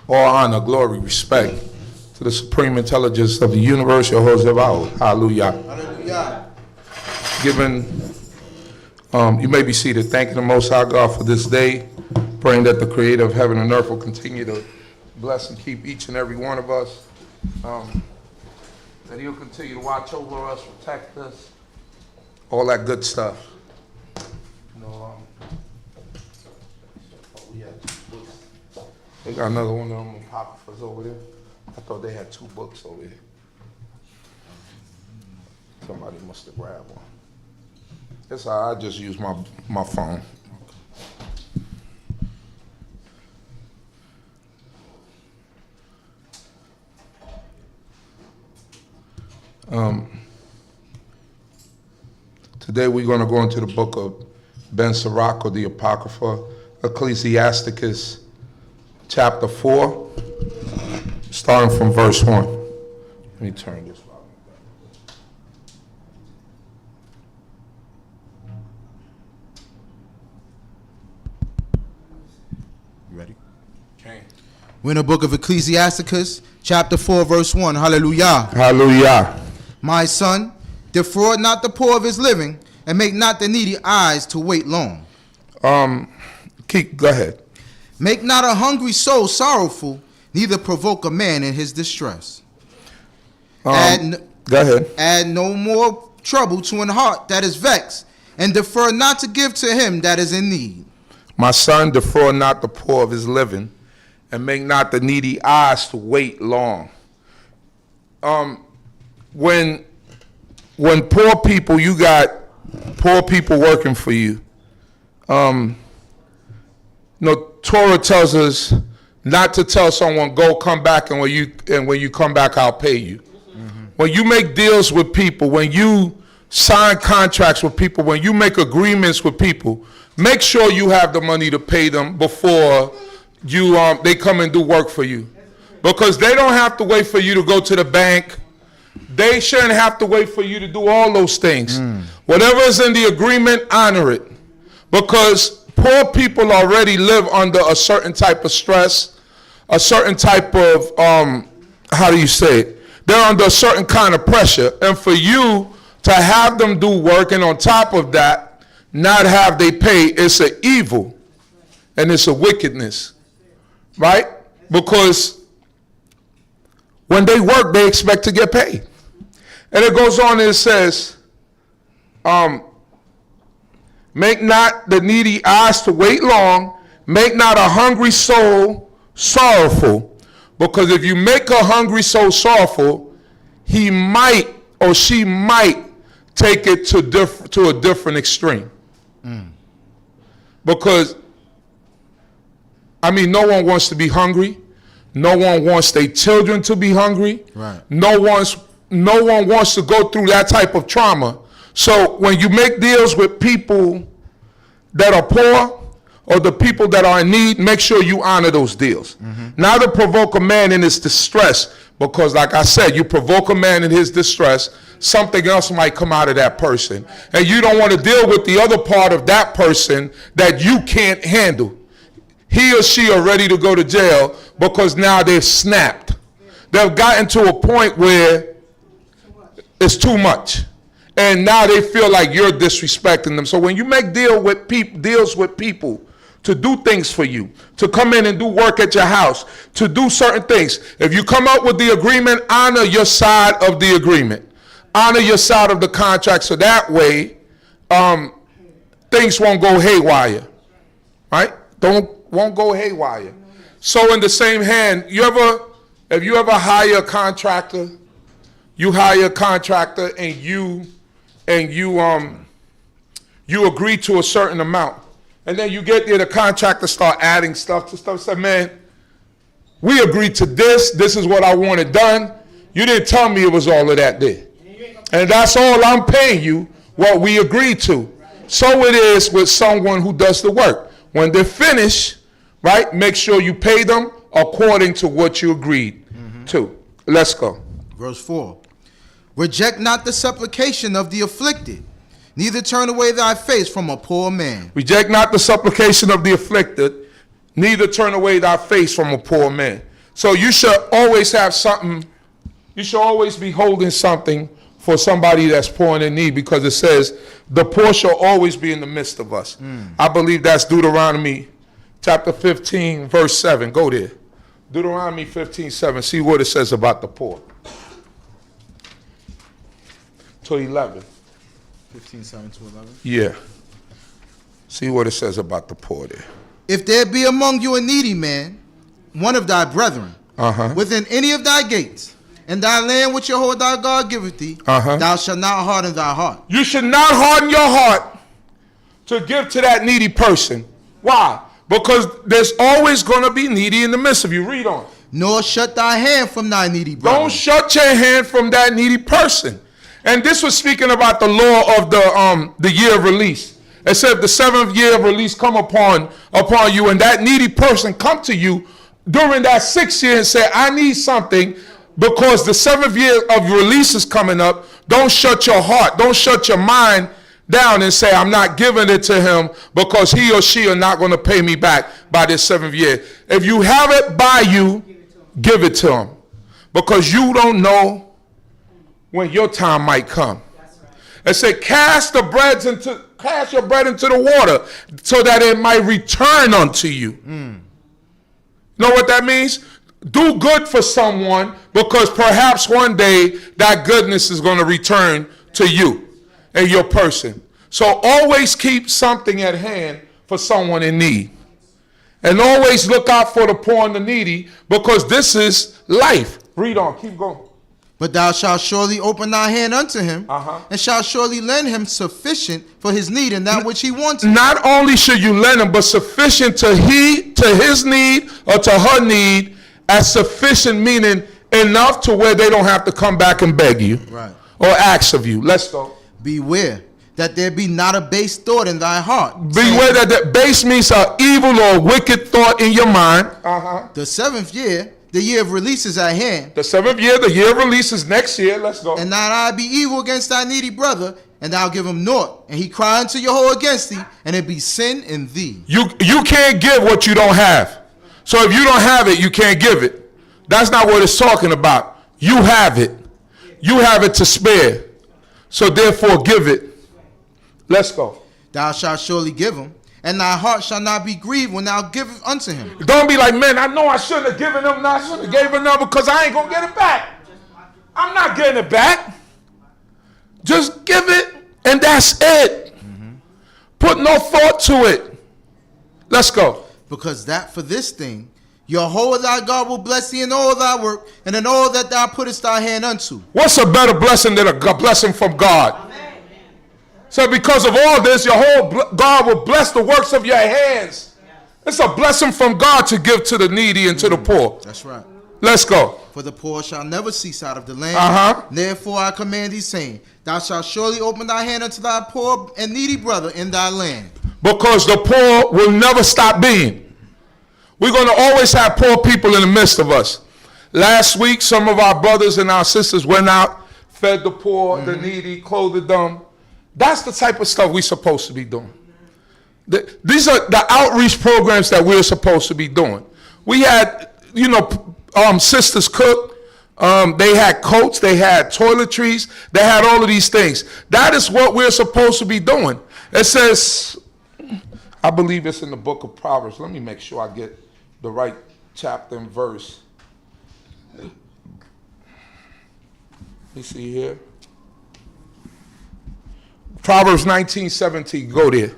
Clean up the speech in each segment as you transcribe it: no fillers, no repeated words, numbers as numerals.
All honor, glory, respect to the supreme intelligence of the universe, Yehovah. Hallelujah. Hallelujah. Given, you may be seated, thanking the Most High God for this day, praying that the Creator of heaven and earth will continue to bless and keep each and every one of us, that He'll continue to watch over us, protect us, all that good stuff. They got another one of them Apocryphas over there. I thought they had 2 books over here. Somebody must have grabbed one. That's how I just use my phone. Today we're going to go into the book of Ben Sirach, or the Apocrypha, Ecclesiasticus, chapter 4, starting from verse 1. Let me turn this volume back. You ready? Okay. We're in the book of Ecclesiasticus, chapter 4, verse 1. Hallelujah. Hallelujah. My son, defraud not the poor of his living, and make not the needy eyes to wait long. Go ahead. Make not a hungry soul sorrowful, neither provoke a man in his distress. Go ahead. Add no more trouble to an heart that is vexed, and defer not to give to him that is in need. My son, defraud not the poor of his living, and make not the needy eyes to wait long. When poor people, you got poor people working for you. Torah tells us not to tell someone, go come back, and when you come back, I'll pay you. Mm-hmm. When you make deals with people, when you sign contracts with people, when you make agreements with people, make sure you have the money to pay them before they come and do work for you. Because they don't have to wait for you to go to the bank. They shouldn't have to wait for you to do all those things. Whatever is in the agreement, honor it. Because poor people already live under a certain type of stress, a certain type of, they're under a certain kind of pressure. And for you to have them do work, and on top of that, not have they pay, it's an evil and it's a wickedness, right? Because when they work, they expect to get paid. And it goes on and it says, make not the needy eyes to wait long, make not a hungry soul sorrowful. Because if you make a hungry soul sorrowful, he might or she might take it to a different extreme. Because, no one wants to be hungry. No one wants their children to be hungry. Right. No one wants to go through that type of trauma. So when you make deals with people that are poor or the people that are in need, make sure you honor those deals. Not to provoke a man in his distress, because like I said, you provoke a man in his distress, something else might come out of that person. And you don't want to deal with the other part of that person that you can't handle. He or she are ready to go to jail because now they've snapped. They've gotten to a point where it's too much. And now they feel like you're disrespecting them. So when you make deals with people to do things for you, to come in and do work at your house, to do certain things, if you come up with the agreement, honor your side of the agreement. Honor your side of the contract, so that way things won't go haywire, right? Won't go haywire. So in the same hand, if you ever hire a contractor, and you agree to a certain amount, and then you get there, the contractor start adding stuff to stuff. Say, man, we agreed to this. This is what I wanted done. You didn't tell me it was all of that there. And that's all I'm paying you, what we agreed to. So it is with someone who does the work. When they're finished, right, make sure you pay them according to what you agreed to. Let's go. Verse 4. Reject not the supplication of the afflicted, neither turn away thy face from a poor man. Reject not the supplication of the afflicted, neither turn away thy face from a poor man. So you should always have something. You should always be holding something for somebody that's poor and in need, because it says the poor shall always be in the midst of us. I believe that's Deuteronomy chapter 15, verse 7. Go there. Deuteronomy 15:7. See what it says about the poor. To 11. 15:7 to 11. Yeah. See what it says about the poor there. If there be among you a needy man, one of thy brethren, within any of thy gates, and thy land which Jehovah thy God giveth thee, thou shalt not harden thy heart. You should not harden your heart to give to that needy person. Why? Because there's always going to be needy in the midst of you. Read on. Nor shut thy hand from thy needy brother. Don't shut your hand from that needy person. And this was speaking about the law of the year of release. It said the 7th year of release come upon you, and that needy person come to you during that 6th year and say, I need something, because the 7th year of release is coming up. Don't shut your heart. Don't shut your mind down and say, I'm not giving it to him because he or she are not going to pay me back by this 7th year. If you have it by you, give it to him, because you don't know when your time might come. It said, cast your bread into the water so that it might return unto you. Know what that means? Do good for someone, because perhaps one day that goodness is going to return to you and your person. So always keep something at hand for someone in need. And always look out for the poor and the needy, because this is life. Read on. Keep going. But thou shalt surely open thy hand unto him, and shalt surely lend him sufficient for his need and that which he wants. Not only should you lend him, but sufficient to his need or to her need, as sufficient meaning enough to where they don't have to come back and beg you or ask of you. Let's go. Beware that there be not a base thought in thy heart. Beware that base means an evil or wicked thought in your mind. The 7th year, the year of release, is at hand. The 7th year, the year of release is next year. Let's go. And thine eye be evil against thy needy brother, and thou give him naught, and he cry unto Jehovah against thee, and it be sin in thee. You can't give what you don't have. So if you don't have it, you can't give it. That's not what it's talking about. You have it. You have it to spare. So therefore give it. Let's go. Thou shalt surely give him, and thy heart shall not be grieved when thou givest unto him. Don't be like, man, I know I shouldn't have given them. I shouldn't have gave enough because I ain't going to get it back. I'm not getting it back. Just give it, and that's it. Put no thought to it. Let's go. Because that for this thing, Jehovah thy God will bless thee in all thy work, and in all that thou puttest thy hand unto. What's a better blessing than a blessing from God? So because of all this, your whole God will bless the works of your hands. It's a blessing from God to give to the needy and to the poor. That's right. Let's go. For the poor shall never cease out of the land. Therefore I command thee, saying, thou shalt surely open thy hand unto thy poor and needy brother in thy land. Because the poor will never stop being. We're going to always have poor people in the midst of us. Last week, some of our brothers and our sisters went out, fed the poor, the needy, clothed them. That's the type of stuff we're supposed to be doing. These are the outreach programs that we're supposed to be doing. We had, sisters cook. They had coats. They had toiletries. They had all of these things. That is what we're supposed to be doing. It says, I believe it's in the book of Proverbs. Let me make sure I get the right chapter and verse. Let me see here. Proverbs 19:17. Go there.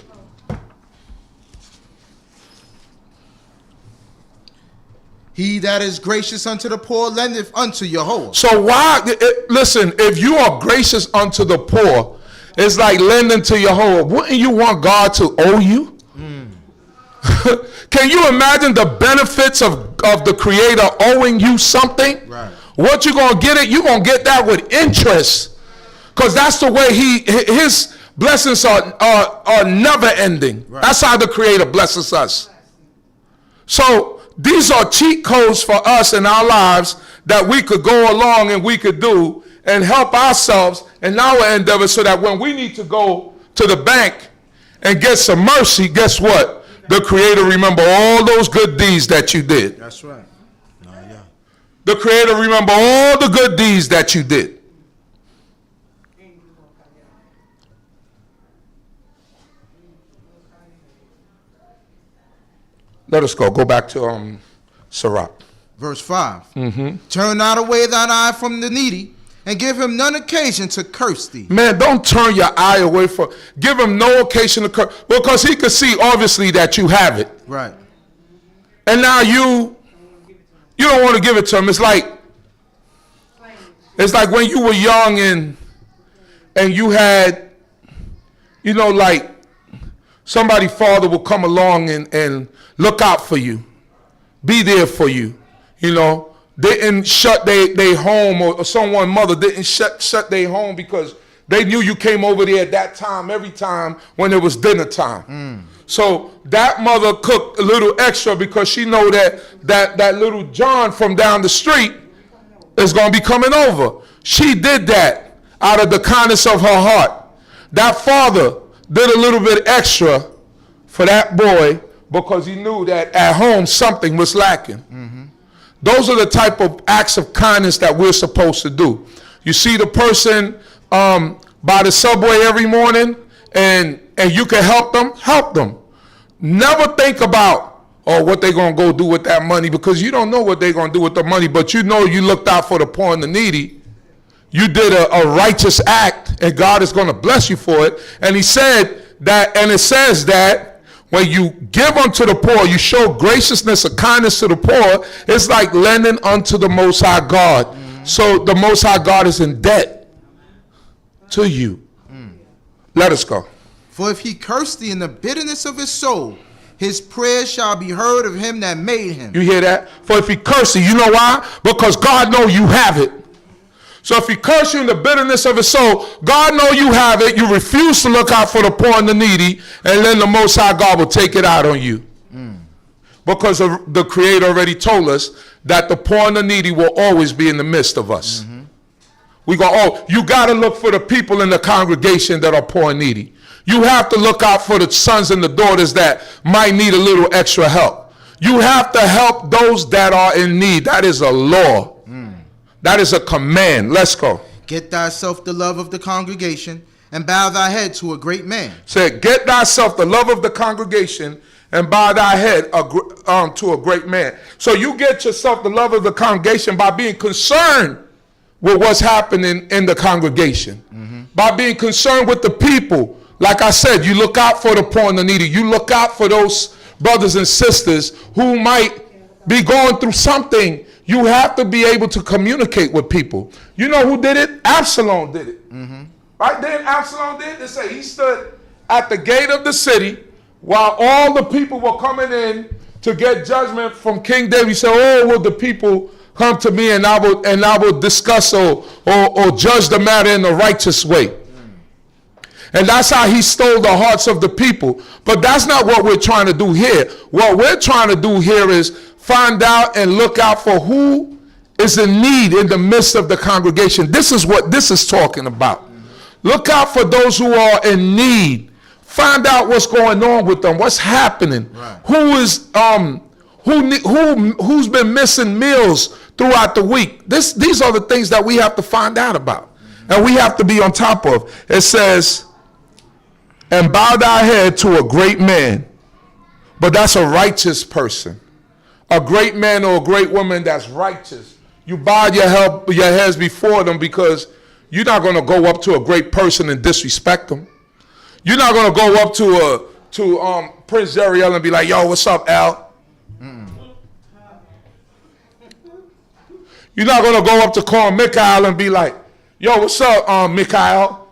He that is gracious unto the poor lendeth unto Jehovah. So listen, if you are gracious unto the poor, it's like lending to Jehovah. Wouldn't you want God to owe you? Can you imagine the benefits of the Creator owing you something? Right. What you gonna get it? You gonna get that with interest. Because that's the way his blessings are never ending. Right. That's how the Creator blesses us. So these are cheat codes for us in our lives that we could go along and we could do and help ourselves in our endeavor, so that when we need to go to the bank and get some mercy, guess what? The Creator remember all those good deeds that you did. That's right. The Creator remember all the good deeds that you did. Let us go. Go back to Sirach. Verse 5. Turn not away thine eye from the needy, and give him none occasion to curse thee. Man, don't turn your eye away from. Give him no occasion to curse, because he could see obviously that you have it. Right. And now you don't want to give it to him. It's like when you were young and you had, like somebody's father will come along and look out for you, be there for you, didn't shut their home, or someone's mother didn't shut their home because they knew you came over there at that time, every time when it was dinner time. So that mother cooked a little extra because she know that little John from down the street is going to be coming over. She did that out of the kindness of her heart. That father did a little bit extra for that boy because he knew that at home something was lacking. Those are the type of acts of kindness that we're supposed to do. You see the person by the subway every morning and you can help them. Never think about what they're going to go do with that money, because you don't know what they're going to do with the money, but you looked out for the poor and the needy. You did a righteous act, and God is going to bless you for it. And he said that, and it says that when you give unto the poor, you show graciousness or kindness to the poor, it's like lending unto the Most High God. So the Most High God is in debt to you. Let us go. For if he curse thee in the bitterness of his soul, his prayer shall be heard of him that made him. You hear that? For if he curse thee, you know why? Because God know you have it. So if he curse you in the bitterness of his soul, God know you have it. You refuse to look out for the poor and the needy, and then the Most High God will take it out on you. Because the Creator already told us that the poor and the needy will always be in the midst of us. We go, you got to look for the people in the congregation that are poor and needy. You have to look out for the sons and the daughters that might need a little extra help. You have to help those that are in need. That is a law. That is a command. Let's go. Get thyself the love of the congregation, and bow thy head to a great man. Say, get thyself the love of the congregation, and bow thy head to a great man. So you get yourself the love of the congregation by being concerned with what's happening in the congregation. By being concerned with the people. Like I said, you look out for the poor and the needy. You look out for those brothers and sisters who might be going through something. You have to be able to communicate with people. You know who did it? Absalom did it. Right then, Absalom did. They say he stood at the gate of the city while all the people were coming in to get judgment from King David. He said, "Oh, will the people come to me, and I will discuss or judge the matter in a righteous way." And that's how he stole the hearts of the people. But that's not what we're trying to do here. What we're trying to do here is find out and look out for who is in need in the midst of the congregation. This is what this is talking about. Look out for those who are in need. Find out what's going on with them, what's happening. Right. Who's been missing meals throughout the week. These are the things that we have to find out about. And we have to be on top of. It says, and bow thy head to a great man. But that's a righteous person. A great man or a great woman that's righteous. You bow your heads before them because you're not going to go up to a great person and disrespect them. You're not going to go up to Prince Zeriel and be like, "Yo, what's up, Al?" You're not going to go up to Corn Mikhail and be like, "Yo, what's up, Mikhail?"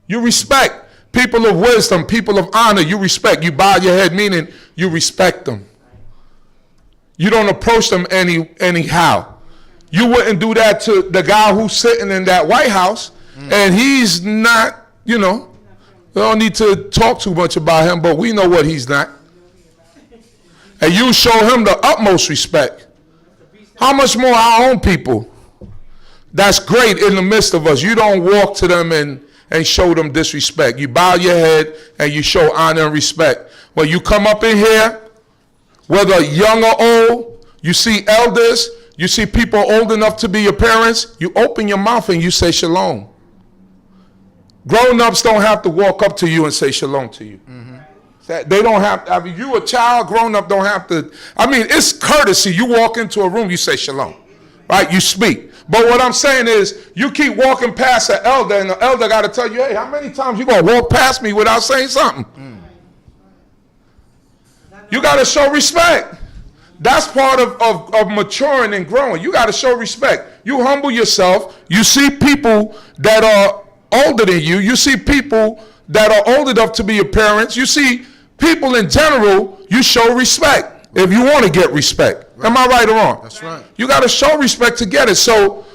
You respect people of wisdom, people of honor. You respect. You bow your head, meaning you respect them. You don't approach them anyhow. You wouldn't do that to the guy who's sitting in that White House, and he's not, we don't need to talk too much about him, but we know what he's not. And you show him the utmost respect. How much more our own people? That's great in the midst of us. You don't walk to them and show them disrespect. You bow your head and you show honor and respect. When you come up in here, whether young or old, you see elders, you see people old enough to be your parents, you open your mouth and you say shalom. Grown-ups don't have to walk up to you and say shalom to you. They don't have to. I mean, you a child, grown-up don't have to. I mean, it's courtesy. You walk into a room, you say shalom, right? You speak. But what I'm saying is, you keep walking past an elder, and the elder got to tell you, hey, how many times you going to walk past me without saying something? You got to show respect. That's part of maturing and growing. You got to show respect. You humble yourself. You see people that are older than you. You see people that are old enough to be your parents. You see people in general, you show respect if you want to get respect. Right. Am I right or wrong? That's right. You got to show respect to get it. So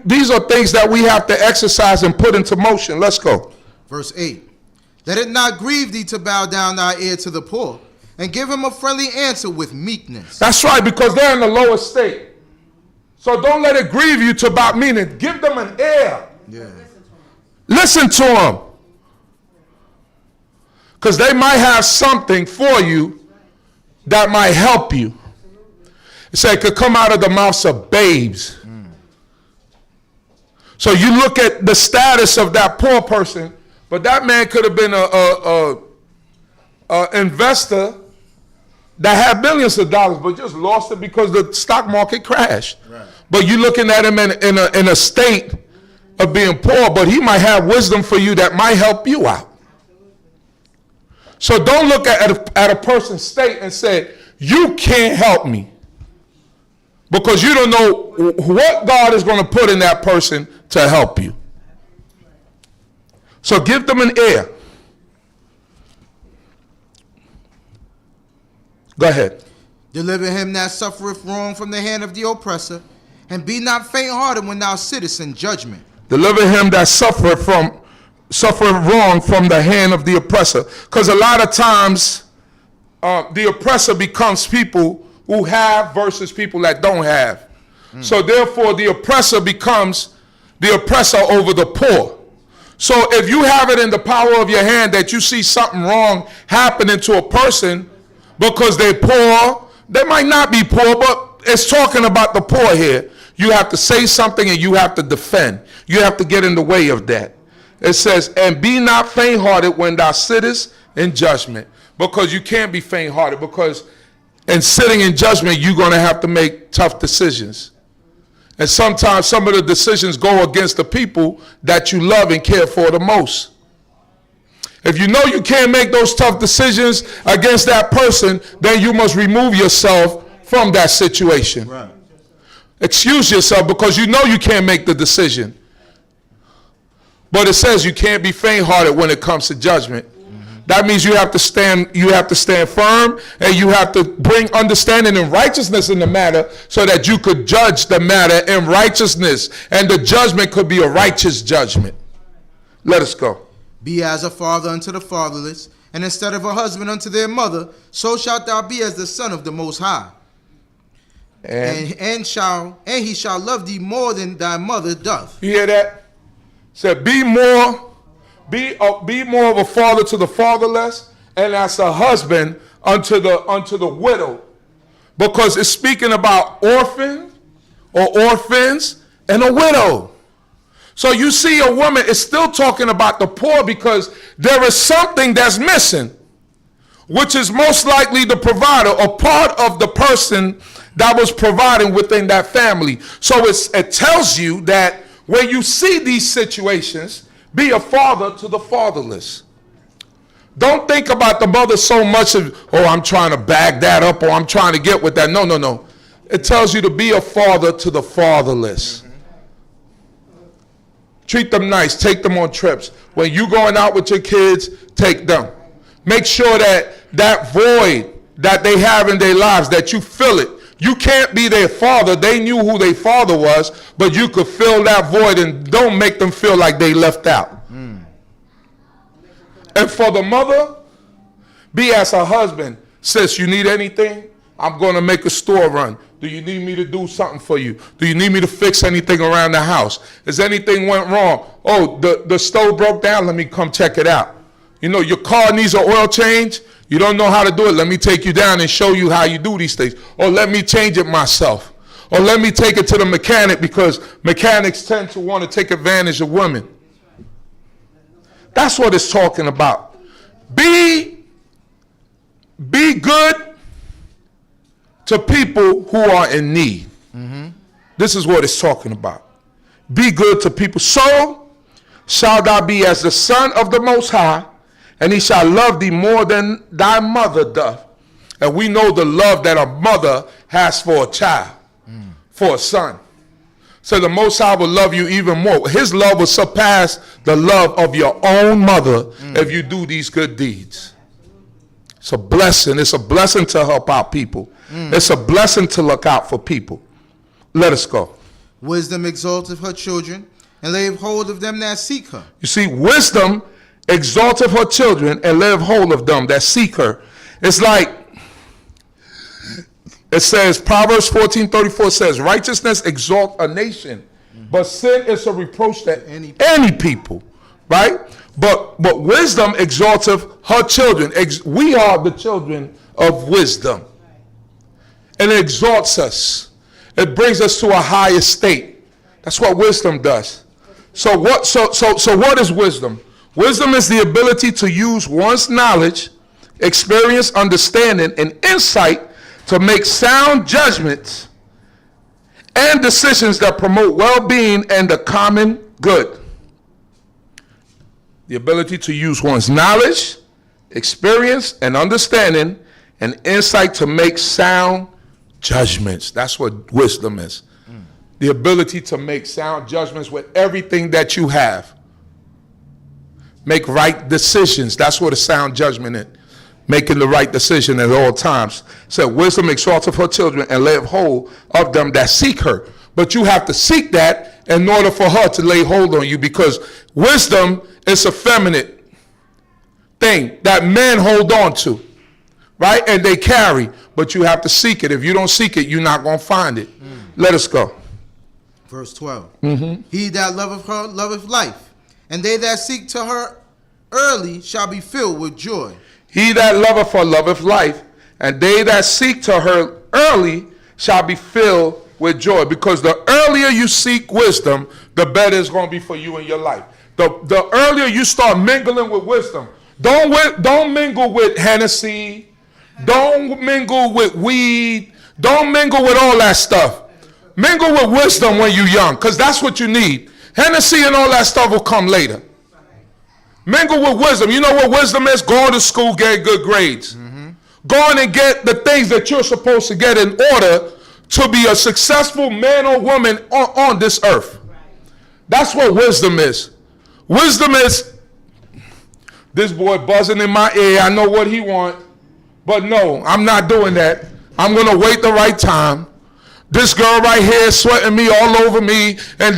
these are things that we have to exercise and put into motion. Let's go. Verse 8. Let it not grieve thee to bow down thy ear to the poor, and give him a friendly answer with meekness. That's right, because they're in the lower state. So don't let it grieve you to bow, meaning give them an ear. Yeah. Listen to them. Because they might have something for you that might help you. It said it could come out of the mouths of babes. So you look at the status of that poor person, but that man could have been a investor that had billions of dollars, but just lost it because the stock market crashed. Right. But you're looking at him in a state of being poor, but he might have wisdom for you that might help you out. So don't look at a person's state and say, you can't help me. Because you don't know what God is going to put in that person to help you. So give them an ear. Go ahead. Deliver him that suffereth wrong from the hand of the oppressor, and be not faint-hearted when thou sittest in judgment. Deliver him that suffereth wrong from the hand of the oppressor. Because a lot of times the oppressor becomes people who have versus people that don't have. So therefore the oppressor becomes the oppressor over the poor. So if you have it in the power of your hand that you see something wrong happening to a person because they're poor, they might not be poor, but it's talking about the poor here. You have to say something and you have to defend. You have to get in the way of that. It says, and be not faint-hearted when thou sittest in judgment. Because you can't be faint-hearted, because in sitting in judgment, you're going to have to make tough decisions. And sometimes some of the decisions go against the people that you love and care for the most. If you know you can't make those tough decisions against that person, then you must remove yourself from that situation. Right. Excuse yourself because you know you can't make the decision. But it says you can't be faint-hearted when it comes to judgment. That means you have to stand firm, and you have to bring understanding and righteousness in the matter so that you could judge the matter in righteousness, and the judgment could be a righteous judgment. Let us go. Be as a father unto the fatherless, and instead of a husband unto their mother, so shalt thou be as the son of the Most High. And he shall love thee more than thy mother doth. You hear that? Said, be more of a father to the fatherless, and as a husband unto the widow, because it's speaking about orphans and a widow. So you see, a woman is still talking about the poor because there is something that's missing, which is most likely the provider or part of the person that was providing within that family. So it tells you that when you see these situations, be a father to the fatherless. Don't think about the mother so much of, oh, I'm trying to bag that up, or I'm trying to get with that. No. It tells you to be a father to the fatherless. Treat them nice. Take them on trips. When you going out with your kids, take them. Make sure that void that they have in their lives, that you fill it. You can't be their father. They knew who their father was, but you could fill that void, and don't make them feel like they left out. And for the mother, be as a husband. Sis, you need anything? I'm going to make a store run. Do you need me to do something for you? Do you need me to fix anything around the house? Is anything went wrong? Oh, the stove broke down. Let me come check it out. You know, your car needs an oil change. You don't know how to do it. Let me take you down and show you how you do these things. Or let me change it myself. Or let me take it to the mechanic, because mechanics tend to want to take advantage of women. That's what it's talking about. Be good to people who are in need. This is what it's talking about. Be good to people. So shall thou be as the son of the Most High, and he shall love thee more than thy mother doth. And we know the love that a mother has for a child, for a son. So the Most High will love you even more. His love will surpass the love of your own mother if you do these good deeds. It's a blessing. It's a blessing to help out people. It's a blessing to look out for people. Let us go. Wisdom exalteth her children, and layeth hold of them that seek her. You see, wisdom exalteth her children, and layeth hold of them that seek her. It's like, it says, Proverbs 14:34 says, righteousness exalt a nation, but sin is a reproach to any people, right? But wisdom exalteth her children. We are the children of wisdom. And it exalts us. It brings us to a higher state. That's what wisdom does. So what is wisdom? Wisdom is the ability to use one's knowledge, experience, understanding, and insight to make sound judgments and decisions that promote well-being and the common good. The ability to use one's knowledge, experience, and understanding and insight to make sound judgments. That's what wisdom is. The ability to make sound judgments with everything that you have. Make right decisions. That's what a sound judgment is. Making the right decision at all times. So wisdom exalteth her children, and layeth hold of them that seek her. But you have to seek that in order for her to lay hold on you, because wisdom is a feminine thing that men hold on to, right? And they carry, but you have to seek it. If you don't seek it, you're not going to find it. Let us go. Verse 12. He that loveth her loveth life, and they that seek to her early shall be filled with joy. He that loveth her loveth life, and they that seek to her early shall be filled with joy. Because the earlier you seek wisdom, the better it's going to be for you in your life. The earlier you start mingling with wisdom. Don't mingle with Hennessy. Don't mingle with weed. Don't mingle with all that stuff. Mingle with wisdom when you're young, because that's what you need. Hennessy and all that stuff will come later. Mingle with wisdom. You know what wisdom is? Go to school, get good grades. Go on and get the things that you're supposed to get in order to be a successful man or woman on this earth. That's what wisdom is. Wisdom is, this boy buzzing in my ear, I know what he wants, but no, I'm not doing that. I'm going to wait the right time. This girl right here is sweating me all over me, and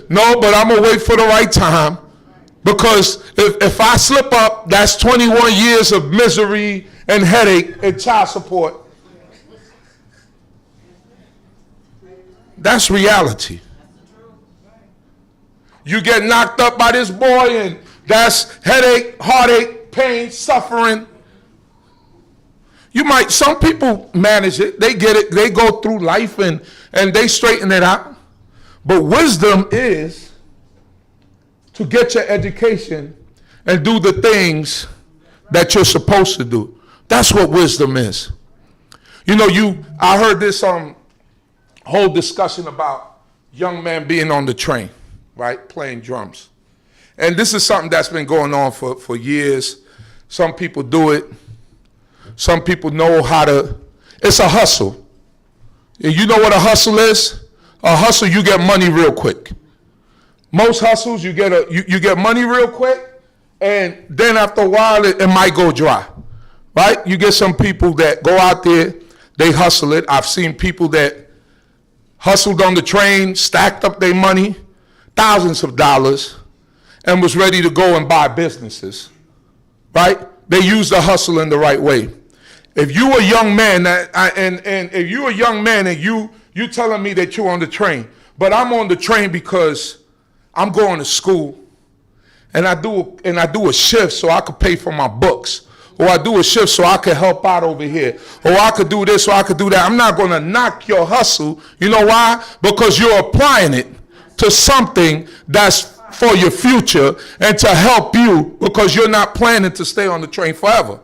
no, but I'm going to wait for the right time. Because if I slip up, that's 21 years of misery and headache and child support. That's reality. You get knocked up by this boy, and that's headache, heartache, pain, suffering. Some people manage it. They get it. They go through life and they straighten it out. But wisdom is to get your education and do the things that you're supposed to do. That's what wisdom is. You know, I heard this whole discussion about young men being on the train, right, playing drums. And this is something that's been going on for years. Some people do it. Some people know how to. It's a hustle. And you know what a hustle is? A hustle, you get money real quick. Most hustles, you get money real quick, and then after a while, it might go dry, right? You get some people that go out there, they hustle it. I've seen people that hustled on the train, stacked up their money, thousands of dollars, and was ready to go and buy businesses, right? They use the hustle in the right way. If you a young man, and if you a young man and you telling me that you're on the train, but I'm on the train because I'm going to school, and I do a shift so I could pay for my books, or I do a shift so I could help out over here, or I could do this or I could do that. I'm not going to knock your hustle. You know why? Because you're applying it to something that's for your future and to help you, because you're not planning to stay on the train forever.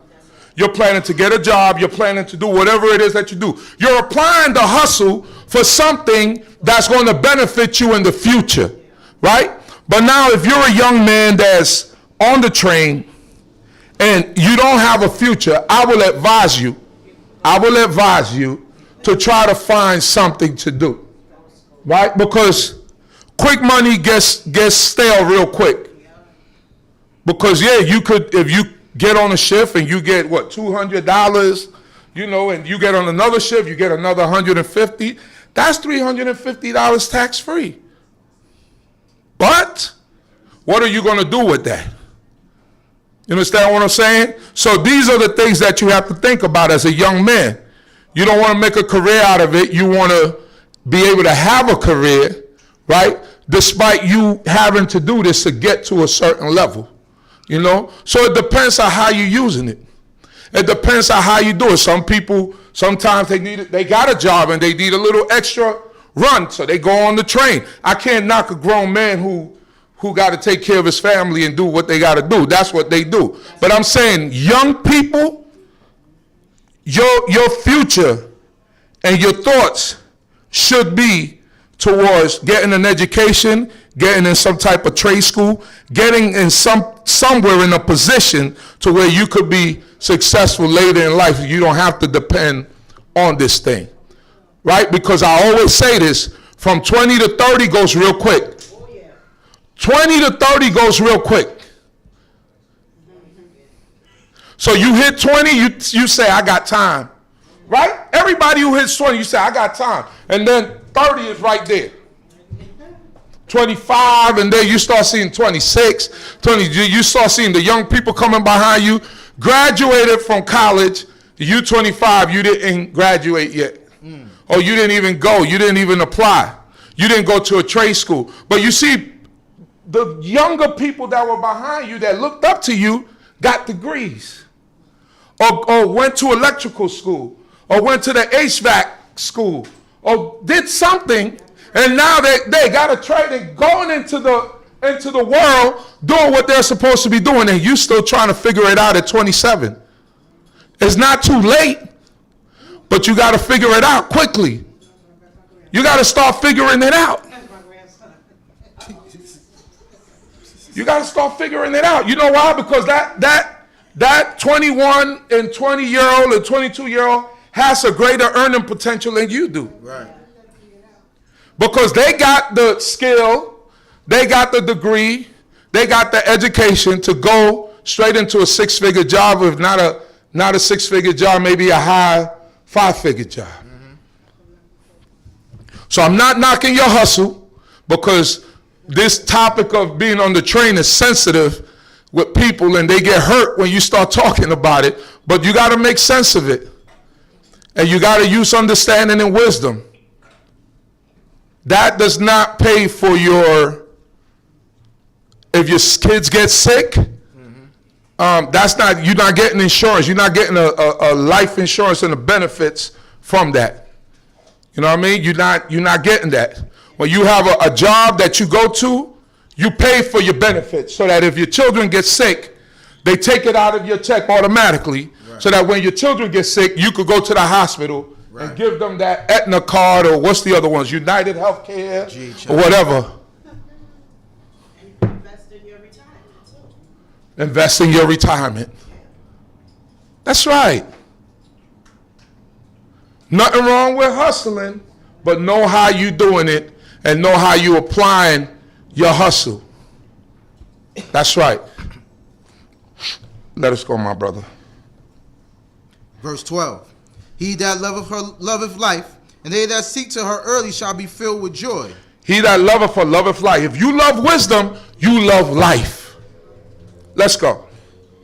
You're planning to get a job. You're planning to do whatever it is that you do. You're applying the hustle for something that's going to benefit you in the future, right? But now if you're a young man that's on the train and you don't have a future, I will advise you to try to find something to do, right? Because quick money gets stale real quick. Because yeah, you could, if you get on a shift and you get what, $200, you know, and you get on another shift, you get another $150. That's $350 tax free. But what are you going to do with that? You understand what I'm saying? So these are the things that you have to think about as a young man. You don't want to make a career out of it. You want to be able to have a career, right? Despite you having to do this to get to a certain level, you know? So it depends on how you're using it. It depends on how you do it. Some people, sometimes they got a job and they need a little extra run, so they go on the train. I can't knock a grown man who got to take care of his family and do what they got to do. That's what they do. But I'm saying, young people, your future and your thoughts should be towards getting an education, getting in some type of trade school, getting in somewhere in a position to where you could be successful later in life. You don't have to depend on this thing, right? Because I always say this, from 20 to 30 goes real quick. 20 to 30 goes real quick. So you hit 20, you say, I got time, right? Everybody who hits 20, you say, I got time. And then 30 is right there. 25, and then you start seeing 26, 20, you start seeing the young people coming behind you, graduated from college, you 25, you didn't graduate yet. Or you didn't even go, you didn't even apply. You didn't go to a trade school. But you see, the younger people that were behind you that looked up to you got degrees, or went to electrical school, or went to the HVAC school, or did something, and now they got a trade and going into the world doing what they're supposed to be doing, and you still trying to figure it out at 27. It's not too late, but you got to figure it out quickly. You got to start figuring it out. You got to start figuring it out. You know why? Because that 21 and 20-year-old and 22-year-old has a greater earning potential than you do. Right. Because they got the skill, they got the degree, they got the education to go straight into a six-figure job, if not a six-figure job, maybe a high five-figure job. So I'm not knocking your hustle, because this topic of being on the train is sensitive with people, and they get hurt when you start talking about it. But you got to make sense of it, and you got to use understanding and wisdom. That does not pay for if your kids get sick, you're not getting insurance. You're not getting a life insurance and the benefits from that. You know what I mean? You're not getting that. When you have a job that you go to, you pay for your benefits, so that if your children get sick, they take it out of your check automatically, right. So that when your children get sick, you could go to the hospital, right, and give them that Aetna card, or what's the other ones, United Healthcare, or whatever. And invest in your retirement too. Invest in your retirement. That's right. Nothing wrong with hustling, but know how you doing it and know how you applying your hustle. That's right. Let us go, my brother. Verse 12. He that loveth her loveth life, and they that seek to her early shall be filled with joy. He that loveth her loveth life. If you love wisdom, you love life. Let's go.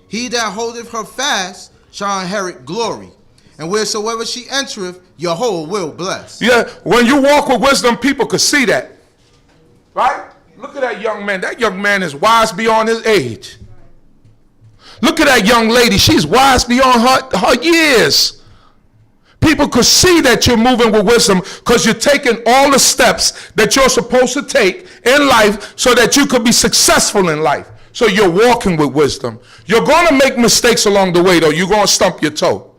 He that holdeth her fast shall inherit glory, and wheresoever she entereth, Yahweh will bless. Yeah, when you walk with wisdom, people could see that. Right? Look at that young man. That young man is wise beyond his age. Look at that young lady. She's wise beyond her years. People could see that you're moving with wisdom because you're taking all the steps that you're supposed to take in life so that you could be successful in life. So you're walking with wisdom. You're going to make mistakes along the way, though. You're going to stump your toe.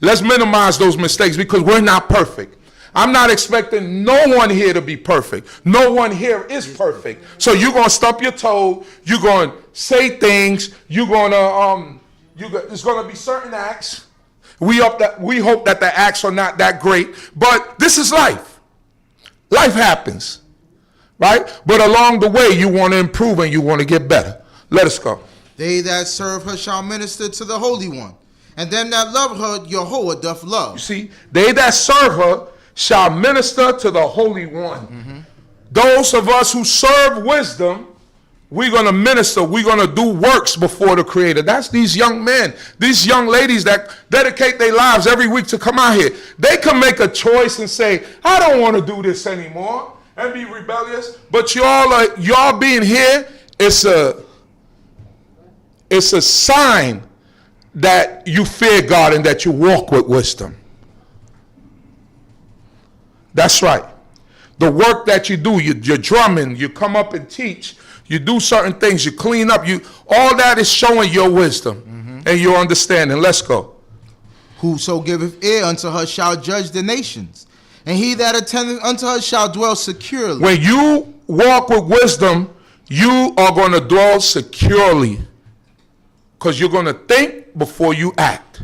Let's minimize those mistakes because we're not perfect. I'm not expecting no one here to be perfect. No one here is perfect. So you're going to stump your toe. You're going to say things. You're going to, there's going to be certain acts. We hope that the acts are not that great. But this is life. Life happens. Right? But along the way, you want to improve and you want to get better. Let us go. They that serve her shall minister to the Holy One, and them that love her, Yahweh doth love. You see, they that serve her shall minister to the Holy One. Those of us who serve wisdom, we're going to minister. We're going to do works before the Creator. That's these young men, these young ladies that dedicate their lives every week to come out here. They can make a choice and say, I don't want to do this anymore, and be rebellious. But y'all being here, it's a sign that you fear God and that you walk with wisdom. That's right. The work that you do, you're drumming, you come up and teach, you do certain things, you clean up, all that is showing your wisdom and your understanding. Let's go. Whoso giveth ear unto her shall judge the nations, and he that attendeth unto her shall dwell securely. When you walk with wisdom, you are going to dwell securely because you're going to think before you act.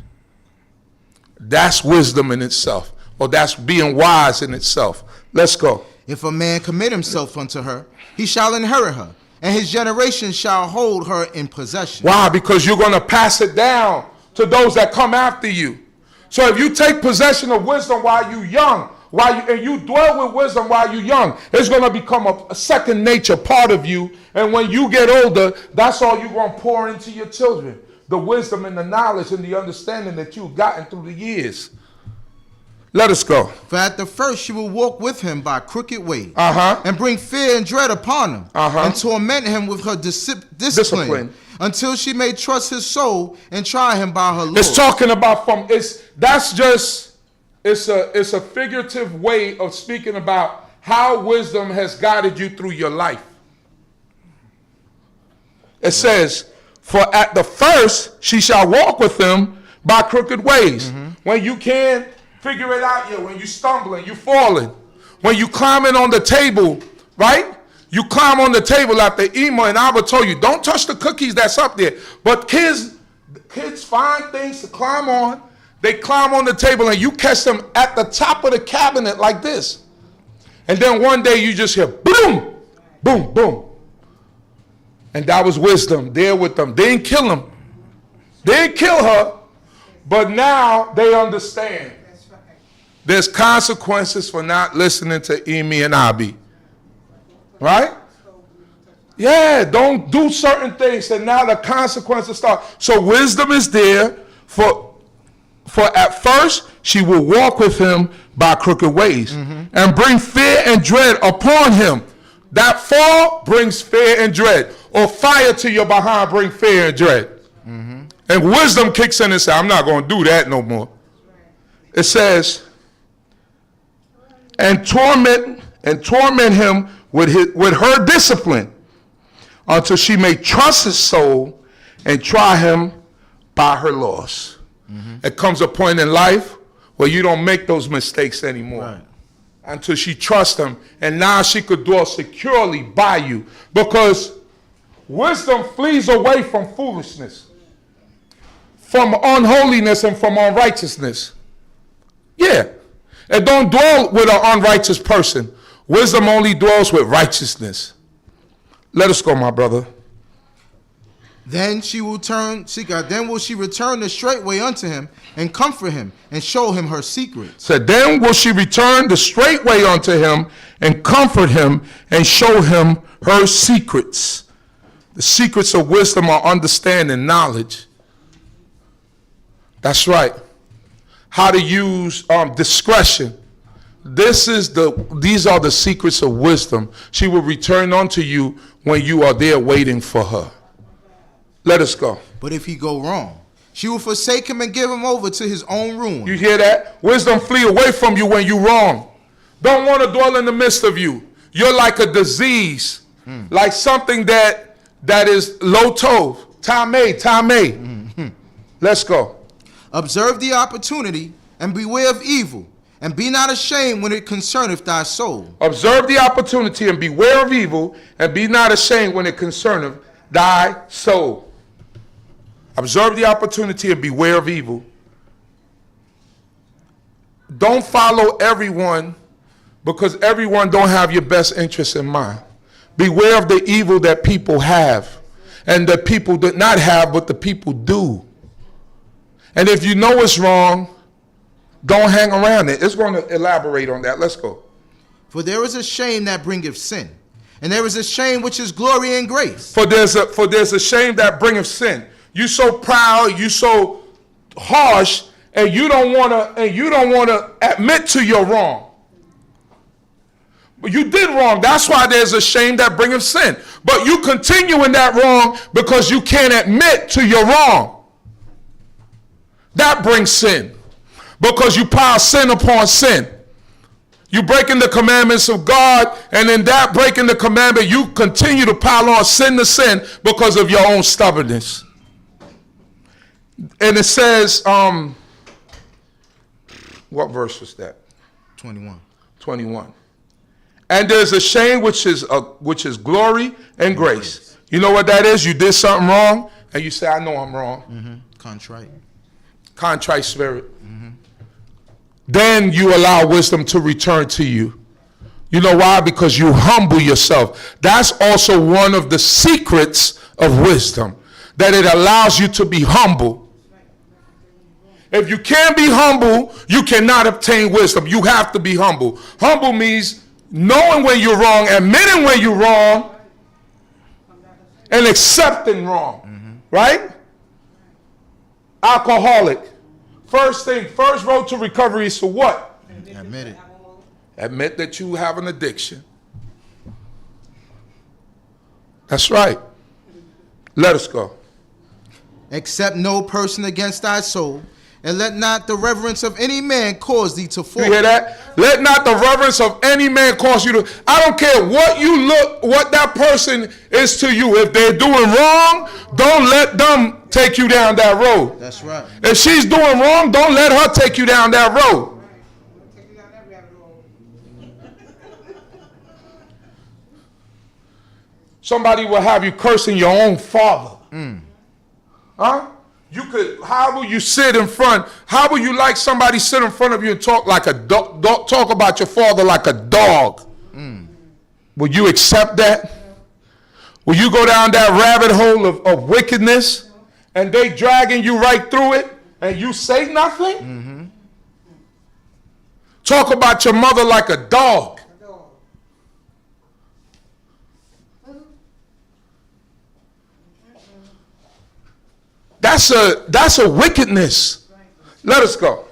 That's wisdom in itself, or that's being wise in itself. Let's go. If a man commit himself unto her, he shall inherit her, and his generation shall hold her in possession. Why? Because you're going to pass it down to those that come after you. So if you take possession of wisdom while you're young, and you dwell with wisdom while you're young, it's going to become a second nature part of you. And when you get older, that's all you're going to pour into your children. The wisdom and the knowledge and the understanding that you've gotten through the years. Let us go. For at the first she will walk with him by crooked ways, and bring fear and dread upon him, and torment him with her discipline, until she may trust his soul and try him by her Lord. It's talking about it's a figurative way of speaking about how wisdom has guided you through your life. It says, for at the first she shall walk with him by crooked ways. When you can't figure it out yet, when you're stumbling, you're falling, when you climbing on the table, right? You climb on the table after Ema and Abba told you, don't touch the cookies that's up there. But kids find things to climb on. They climb on the table and you catch them at the top of the cabinet like this. And then one day you just hear boom, boom, boom. And that was wisdom there with them. They didn't kill him. They didn't kill her, but now they understand. There's consequences for not listening to Emi and Abi. Right? Yeah, don't do certain things and now the consequences start. So wisdom is there for at first she will walk with him by crooked ways and bring fear and dread upon him. That fall brings fear and dread. Or fire to your behind bring fear and dread. And wisdom kicks in and says, I'm not going to do that no more. It says, and torment him with her discipline until she may trust his soul and try him by her laws. It comes a point in life where you don't make those mistakes anymore. Right. Until she trusts him, and now she could dwell securely by you. Because wisdom flees away from foolishness, from unholiness, and from unrighteousness. Yeah. It don't dwell with an unrighteous person. Wisdom only dwells with righteousness. Let us go, my brother. Then will she return the straight way unto him, and comfort him, and show him her secrets. So then will she return the straight way unto him, and comfort him, and show him her secrets. The secrets of wisdom are understanding, knowledge. That's right. How to use discretion. These are the secrets of wisdom. She will return unto you when you are there waiting for her. Let us go. But if he go wrong, she will forsake him and give him over to his own ruin. You hear that? Wisdom flee away from you when you wrong. Don't want to dwell in the midst of you. You're like a disease, like something that is low tov. Tameh. Let's go. Observe the opportunity and beware of evil, and be not ashamed when it concerneth thy soul. Observe the opportunity and beware of evil, and be not ashamed when it concerneth thy soul. Observe the opportunity and beware of evil. Don't follow everyone, because everyone don't have your best interest in mind. Beware of the evil that people have, and the people do not have, but the people do. And if you know it's wrong, don't hang around it. It's going to elaborate on that. Let's go. For there is a shame that bringeth sin, and there is a shame which is glory and grace. For there's a shame that bringeth sin. You so proud, you so harsh, and you don't want to admit to your wrong. But you did wrong. That's why there's a shame that bringeth sin. But you continue in that wrong because you can't admit to your wrong. That brings sin. Because you pile sin upon sin. You breaking the commandments of God, and in that breaking the commandment, you continue to pile on sin to sin because of your own stubbornness. And it says, what verse was that? 21. 21. And there's a shame which is glory and grace. You know what that is? You did something wrong, and you say, I know I'm wrong. Contrite spirit. Then you allow wisdom to return to you. You know why? Because you humble yourself. That's also one of the secrets of wisdom, that it allows you to be humble. If you can't be humble, you cannot obtain wisdom. You have to be humble. Humble means knowing when you're wrong, admitting when you're wrong, and accepting wrong. Right? Alcoholic. First road to recovery is to what? Admit it. Admit that you have an addiction. That's right. Let us go. Accept no person against thy soul, and let not the reverence of any man cause thee to fall. You hear that? Let not the reverence of any man cause you to. I don't care what that person is to you. If they're doing wrong, don't let them take you down that road. That's right. If she's doing wrong, don't let her take you down that road. Somebody will have you cursing your own father. Huh? You could, how will you sit in front? How will you like somebody sit in front of you and talk like a dog, talk about your father like a dog? Will you accept that? Will you go down that rabbit hole of wickedness, and they dragging you right through it, and you say nothing? Talk about your mother like a dog. That's a wickedness. Let us go.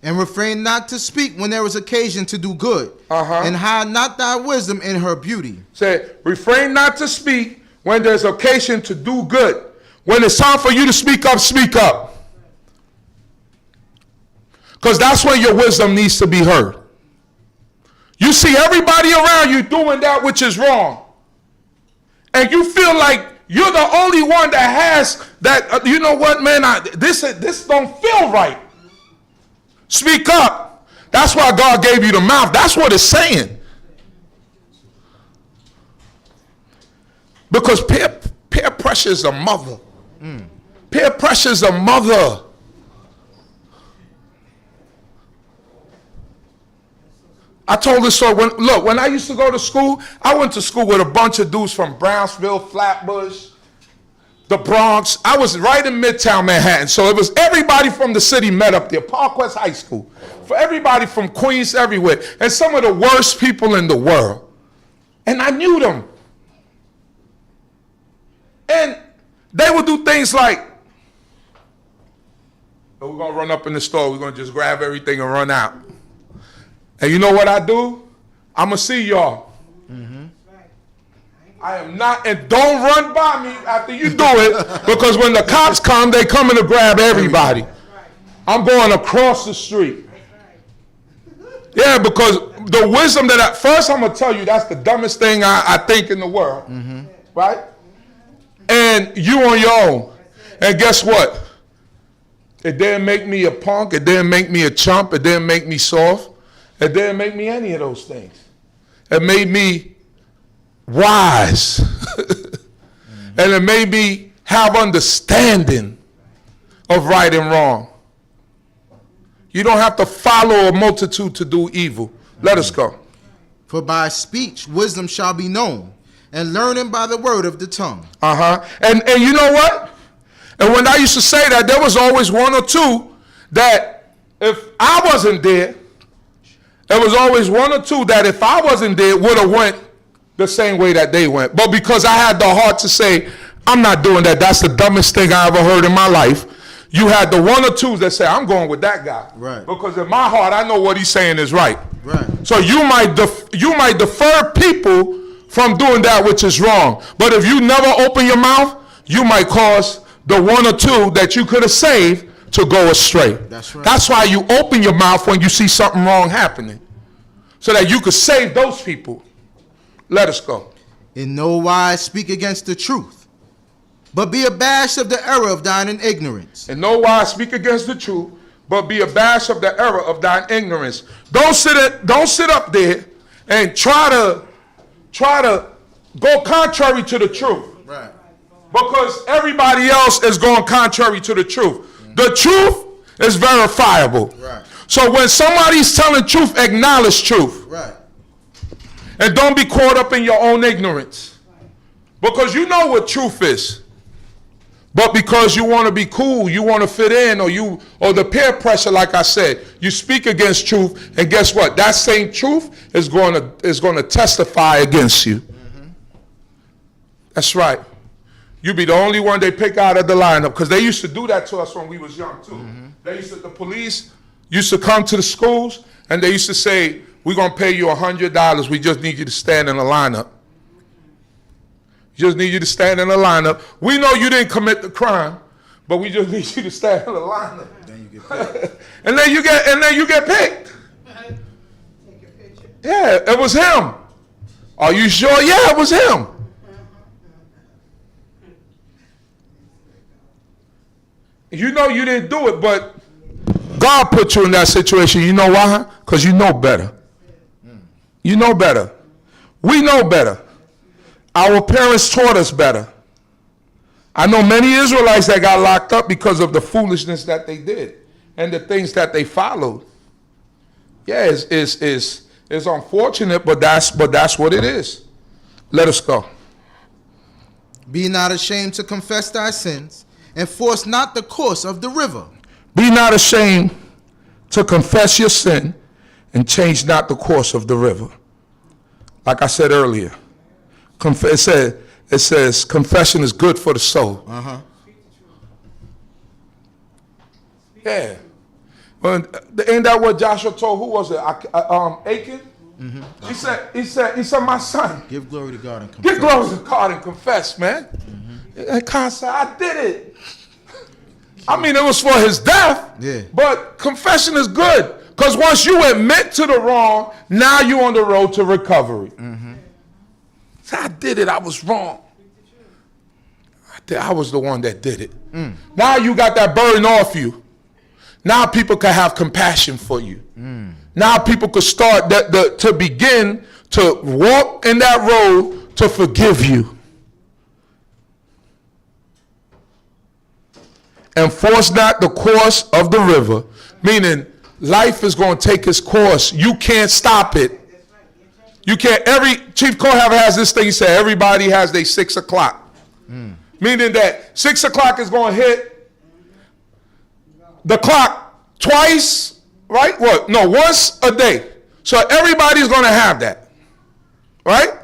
And refrain not to speak when there is occasion to do good. And hide not thy wisdom in her beauty. Say, refrain not to speak when there's occasion to do good. When it's time for you to speak up, speak up. Because that's when your wisdom needs to be heard. You see everybody around you doing that which is wrong, and you feel like you're the only one that has that. You know what, man? This don't feel right. Speak up. That's why God gave you the mouth. That's what it's saying. Because peer pressure is a mother. Peer pressure is a mother. I told this story. When I used to go to school, I went to school with a bunch of dudes from Brownsville, Flatbush, the Bronx. I was right in Midtown Manhattan. So it was everybody from the city met up there. Park West High School. For everybody from Queens, everywhere. And some of the worst people in the world. And I knew them. And they would do things like, oh, we're going to run up in the store. We're going to just grab everything and run out. And you know what I do? I'm going to see y'all. I'm I am not, and don't run by me after you do it, because when the cops come, they coming to grab everybody. I'm going across the street. Yeah, because the wisdom that at first I'm gonna tell you, that's the dumbest thing I think in the world, right? And you on your own. And guess what? It didn't make me a punk. It didn't make me a chump. It didn't make me soft. It didn't make me any of those things. It made me wise. And it made me have understanding of right and wrong. You don't have to follow a multitude to do evil. Let us go. For by speech wisdom shall be known, and learning by the word of the tongue. And you know what? And when I used to say that, there was always one or two that if I wasn't there, there was always one or two that if I wasn't there would have went the same way that they went. But because I had the heart to say, I'm not doing that. That's the dumbest thing I ever heard in my life. You had the one or two that say, I'm going with that guy. Right. Because in my heart, I know what he's saying is right. Right. So you might defer people from doing that which is wrong. But if you never open your mouth, you might cause the one or two that you could have saved to go astray. That's right. That's why you open your mouth when you see something wrong happening, so that you could save those people. Let us go. In no wise speak against the truth, but be abashed of the error of thine ignorance. In no wise speak against the truth, but be abashed of the error of thine ignorance. Don't sit up there and try to go contrary to the truth. Right. Because everybody else is going contrary to the truth. The truth is verifiable. Right. So when somebody's telling truth, acknowledge truth. Right. And don't be caught up in your own ignorance. Because you know what truth is. But because you want to be cool, you want to fit in, or the peer pressure, like I said, you speak against truth, and guess what? That same truth is going to testify against you. That's right. You be the only one they pick out of the lineup, because they used to do that to us when we was young too. The police used to come to the schools and they used to say, we're going to pay you $100. We just need you to stand in the lineup. Just need you to stand in the lineup. We know you didn't commit the crime, but we just need you to stand in the lineup. Then you get picked. and then you get picked. Take a picture. Yeah, it was him. Are you sure? Yeah, it was him. You know you didn't do it, but God put you in that situation. You know why? Because you know better. You know better. We know better. Our parents taught us better. I know many Israelites that got locked up because of the foolishness that they did and the things that they followed. Yeah, it's unfortunate, but that's what it is. Let us go. Be not ashamed to confess thy sins, and force not the course of the river. Be not ashamed to confess your sin, and change not the course of the river. Like I said earlier, it says confession is good for the soul. Yeah. Well, ain't that what Joshua told? Who was it? Achan. He said, my son, Give glory to God and confess. give glory to God and confess, man. And Khan said, I did it. I mean, it was for his death. Yeah. But confession is good. Because once you admit to the wrong, now you're on the road to recovery. So I did it. I was wrong. I was the one that did it. Now you got that burden off you. Now people can have compassion for you. Now people could start to begin to walk in that road to forgive you. And force not the course of the river, meaning life is going to take its course. You can't stop it. You can't. Chief Kohaver has this thing. He said everybody has their 6 o'clock, meaning that 6 o'clock is going to hit the clock twice, right? What? No, once a day. So everybody's going to have that, right?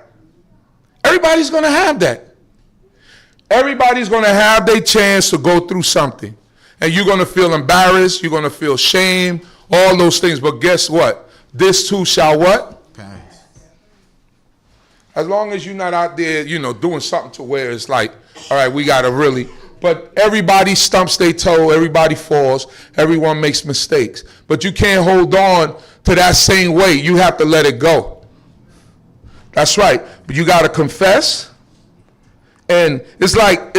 Everybody's going to have that. Everybody's going to have their chance to go through something. And you're going to feel embarrassed. You're going to feel shame. All those things. But guess what? This too shall what? Pass. As long as you're not out there, doing something to where it's like, all right, we got to really. But everybody stumps their toe, everybody falls, everyone makes mistakes. But you can't hold on to that same way. You have to let it go. That's right. But you got to confess. And it's like,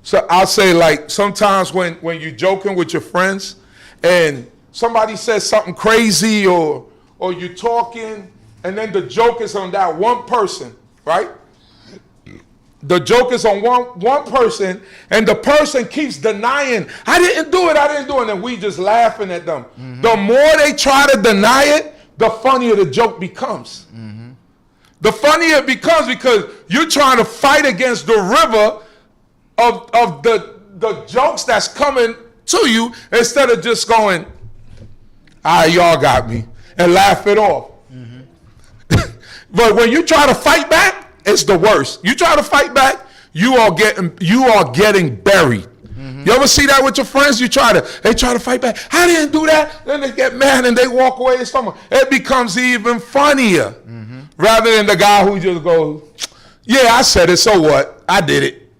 so I'll say, like, sometimes when you're joking with your friends and somebody says something crazy or you're talking and then the joke is on that one person, right? The joke is on one person, and the person keeps denying, I didn't do it, and we just laughing at them. Mm-hmm. The more they try to deny it, the funnier the joke becomes. Mm-hmm. The funnier it becomes because you're trying to fight against the river of the jokes that's coming to you instead of just going, y'all got me, and laugh it off. Mm-hmm. But when you try to fight back, it's the worst. You try to fight back, you are getting buried. Mm-hmm. You ever see that with your friends? They try to fight back. I didn't do that. Then they get mad and they walk away. It becomes even funnier, mm-hmm. rather than the guy who just goes, yeah, I said it, so what? I did it.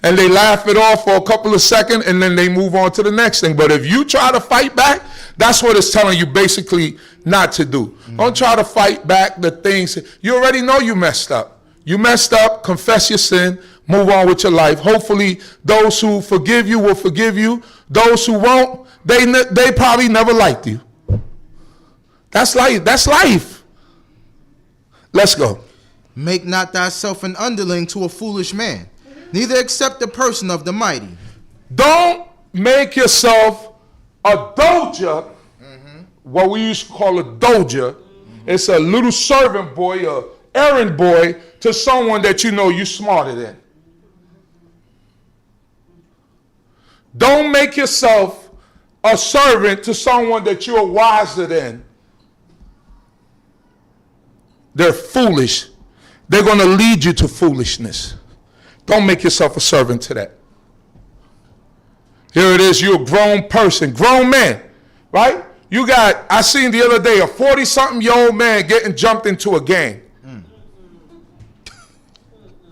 And they laugh it off for a couple of seconds and then they move on to the next thing. But if you try to fight back, that's what it's telling you basically not to do. Mm-hmm. Don't try to fight back the things. You already know you messed up. You messed up, confess your sin, move on with your life. Hopefully, those who forgive you will forgive you. Those who won't, they probably never liked you. That's life. That's life. Let's go. Make not thyself an underling to a foolish man, neither accept the person of the mighty. Don't make yourself a doja, mm-hmm. what we used to call a doja. Mm-hmm. It's a little servant boy, a errand boy, to someone that you know you're smarter than. Don't make yourself a servant to someone that you're wiser than. They're foolish. They're going to lead you to foolishness. Don't make yourself a servant to that. Here it is, you're a grown person, grown man, right? I seen the other day a 40-something-year-old man getting jumped into a gang.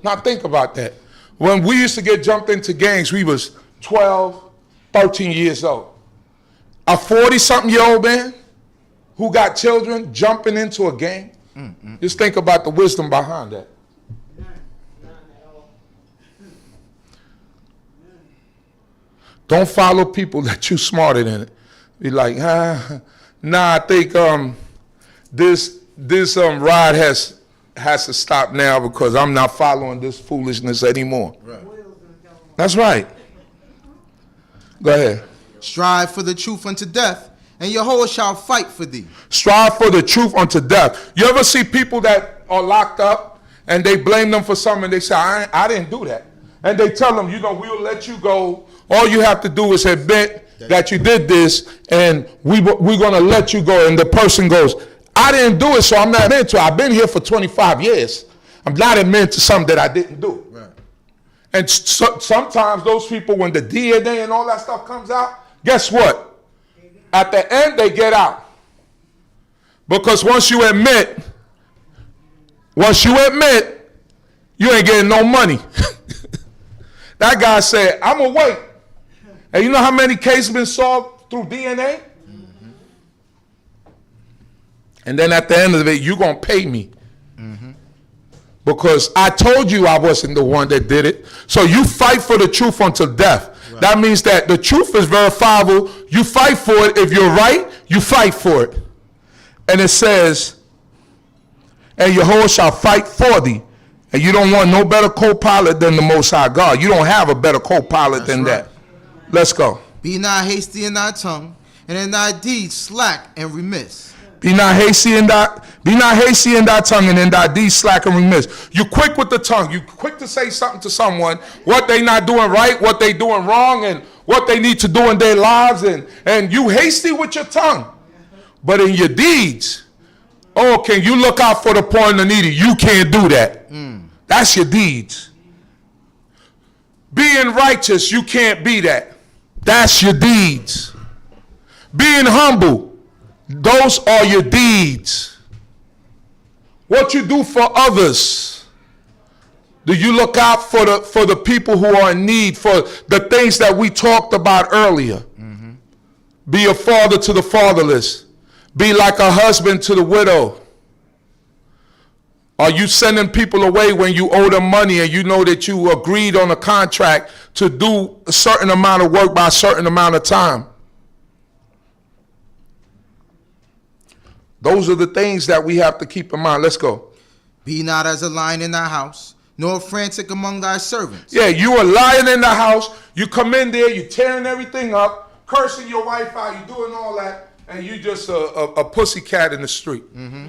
Now think about that. When we used to get jumped into gangs, we was 12, 13 years old. A 40-something-year-old man who got children jumping into a gang. Mm-hmm. Just think about the wisdom behind that. Don't follow people that you smarter than. Be like, I think this ride has to stop now because I'm not following this foolishness anymore. Right. That's right. Go ahead. Strive for the truth unto death, and Yahweh shall fight for thee. Strive for the truth unto death. You ever see people that are locked up and they blame them for something and they say, I didn't do that. And they tell them, we'll let you go. All you have to do is admit that you did this and we're going to let you go. And the person goes, I didn't do it, so I'm not into it. I've been here for 25 years. I'm not admitting to something that I didn't do. Right. And sometimes those people, when the DNA and all that stuff comes out, guess what? At the end, they get out. Because once you admit, you ain't getting no money. That guy said, I'm going to wait. And you know how many cases been solved through DNA? Mm-hmm. And then at the end of it, you're going to pay me. Mm-hmm. Because I told you I wasn't the one that did it. So you fight for the truth until death. Right. That means that the truth is verifiable. You fight for it. If you're right, you fight for it. And it says, and Yahweh shall fight for thee. And you don't want no better co-pilot than the Most High God. You don't have a better co-pilot than that. Let's go. Be not hasty in thy tongue, and in thy deeds slack and remiss. Be not hasty in thy tongue, and in thy deeds slack and remiss. You quick with the tongue. You quick to say something to someone, what they not doing right, what they doing wrong, and what they need to do in their lives, and you hasty with your tongue. But in your deeds, can you look out for the poor and the needy? You can't do that. That's your deeds. Being righteous, you can't be that. That's your deeds. Being humble, those are your deeds. What you do for others. Do you look out for the people who are in need, for the things that we talked about earlier? Mm-hmm. Be a father to the fatherless. Be like a husband to the widow. Are you sending people away when you owe them money and you know that you agreed on a contract to do a certain amount of work by a certain amount of time? Those are the things that we have to keep in mind. Let's go. Be not as a lion in thy house, nor frantic among thy servants. Yeah, you are lying in the house. You come in there, you're tearing everything up, cursing your wife out, you're doing all that, and you just a pussycat in the street. Mm-hmm.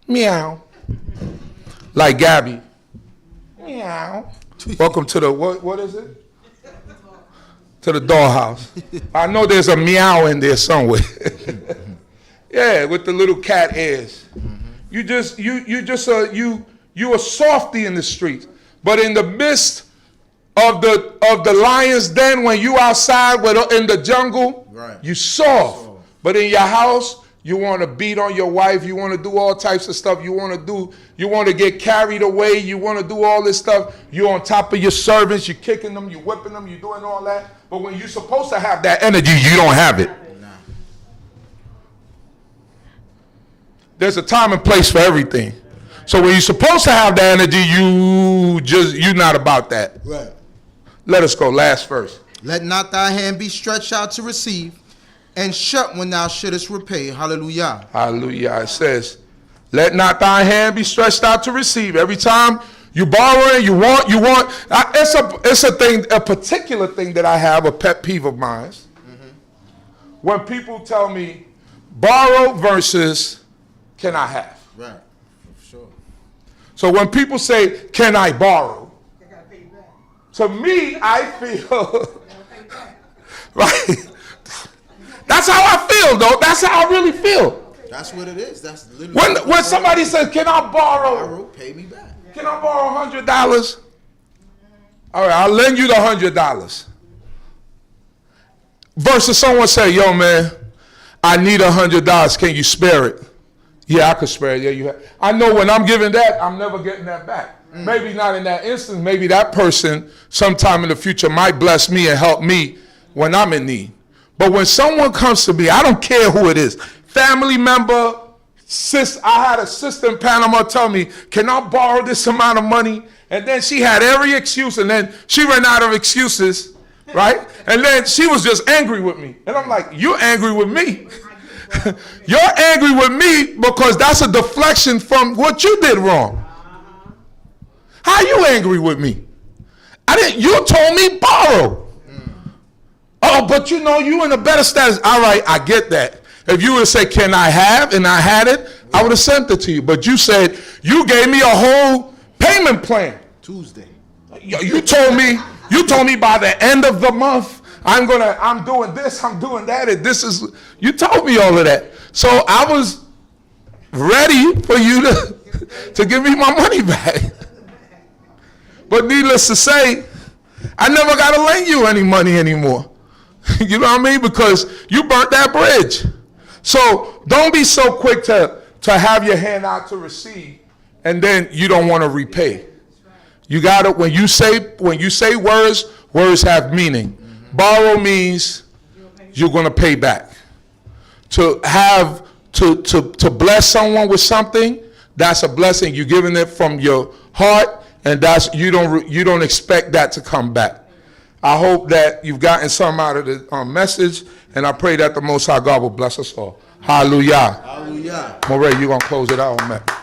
Meow. Like Gabby. Meow. Welcome to the, what is it? To the dollhouse. I know there's a meow in there somewhere. Yeah, with the little cat ears. Mm-hmm. You a softy in the streets. But in the midst of the lion's den, when you outside in the jungle, right, you soft. But in your house, you want to beat on your wife. You want to do all types of stuff. You want to get carried away. You want to do all this stuff. You're on top of your servants. You're kicking them. You're whipping them. You're doing all that. But when you're supposed to have that energy, you don't have it. There's a time and place for everything. So when you're supposed to have the energy, you're not about that. Right. Let us go. Last verse. Let not thy hand be stretched out to receive, and shut when thou shouldest repay. Hallelujah. Hallelujah. It says, let not thy hand be stretched out to receive. Every time you borrow, you want. It's a particular thing that I have, a pet peeve of mine. Mm-hmm. When people tell me, borrow versus can I have? Right. For sure. So when people say, can I borrow? They gotta pay you back. To me, I feel, right? That's how I feel, though. That's how I really feel. That's what it is. That's literally when somebody says, can I borrow? Pay me back. Can I borrow $100? All right, I'll lend you the $100. Versus someone say, yo, man, I need $100. Can you spare it? Yeah, I could spare it. Yeah, you have. I know when I'm giving that, I'm never getting that back. Maybe not in that instance. Maybe that person sometime in the future might bless me and help me when I'm in need. But when someone comes to me, I don't care who it is, family member, I had a sister in Panama tell me, can I borrow this amount of money? And then she had every excuse, and then she ran out of excuses, right? And then she was just angry with me. And I'm like, you're angry with me. You're angry with me because that's a deflection from what you did wrong. How are you angry with me? You told me borrow. Oh, but you know, you in a better status. All right, I get that. If you would have said, can I have, and I had it, I would have sent it to you. But you said, you gave me a whole payment plan. Tuesday. You told me by the end of the month, I'm doing this, I'm doing that, and you told me all of that. So I was ready for you to give me my money back. But needless to say, I never got to lend you any money anymore. You know what I mean? Because you burnt that bridge. So don't be so quick to have your hand out to receive, and then you don't want to repay. You got to, when you say words have meaning. Mm-hmm. Borrow means you're going to pay back. To bless someone with something, that's a blessing. You're giving it from your heart, and you don't expect that to come back. I hope that you've gotten some out of the message, and I pray that the Most High God will bless us all. Hallelujah. Hallelujah. Moray, you're going to close it out on that.